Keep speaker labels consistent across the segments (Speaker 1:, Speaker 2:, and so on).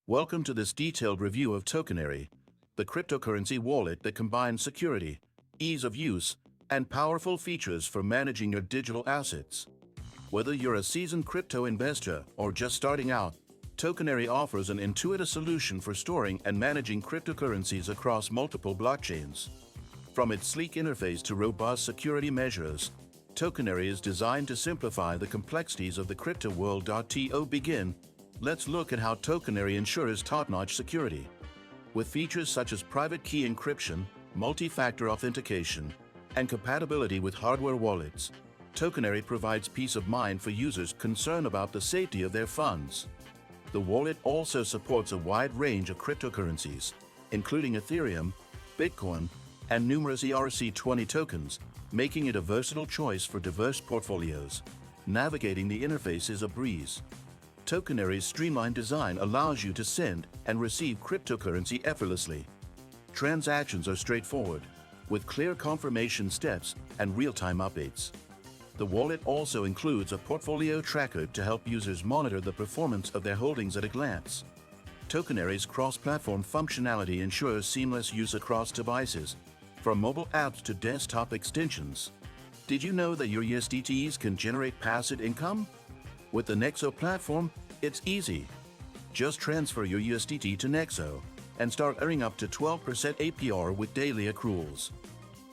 Speaker 1: Welcome to this detailed review of Tokenary, the cryptocurrency wallet that combines security, ease of use, and powerful features for managing your digital assets. Whether you're a seasoned crypto investor or just starting out, Tokenary offers an intuitive solution for storing and managing cryptocurrencies across multiple blockchains. From its sleek interface to robust security measures, Tokenary is designed to simplify the complexities of the crypto world. To begin, let's look at how Tokenary ensures top-notch security. With features such as private key encryption, multi-factor authentication, and compatibility with hardware wallets, Tokenary provides peace of mind for users concerned about the safety of their funds. The wallet also supports a wide range of cryptocurrencies, including Ethereum, Bitcoin, and numerous ERC20 tokens, making it a versatile choice for diverse portfolios. Navigating the interface is a breeze. Tokenary's streamlined design allows you to send and receive cryptocurrency effortlessly. Transactions are straightforward, with clear confirmation steps and real-time updates. The wallet also includes a portfolio tracker to help users monitor the performance of their holdings at a glance. Tokenary's cross-platform functionality ensures seamless use across devices, from mobile apps to desktop extensions. Did you know that your USDTs can generate passive income? With the Nexo platform, it's easy. Just transfer your USDT to Nexo and start earning up to 12% APR with daily accruals.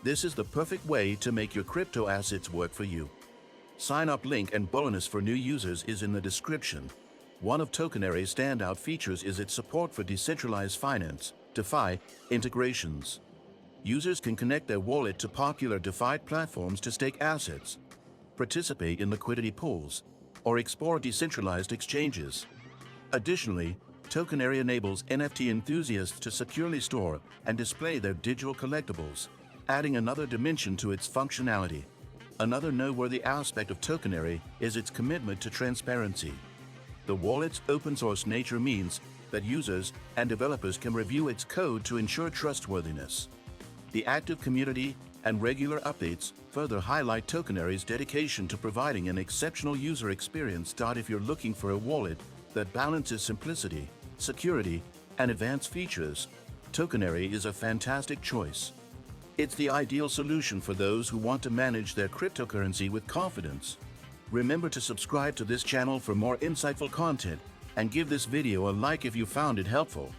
Speaker 1: This is the perfect way to make your crypto assets work for you. Sign-up link and bonus for new users is in the description. One of Tokenary's standout features is its support for decentralized finance, DeFi, integrations. Users can connect their wallet to popular DeFi platforms to stake assets, participate in liquidity pools, or explore decentralized exchanges. Additionally, Tokenary enables NFT enthusiasts to securely store and display their digital collectibles, adding another dimension to its functionality. Another noteworthy aspect of Tokenary is its commitment to transparency. The wallet's open-source nature means that users and developers can review its code to ensure trustworthiness. The active community and regular updates further highlight Tokenary's dedication to providing an exceptional user experience. If you're looking for a wallet that balances simplicity, security, and advanced features, Tokenary is a fantastic choice. It's the ideal solution for those who want to manage their cryptocurrency with confidence. Remember to subscribe to this channel for more insightful content and give this video a like if you found it helpful.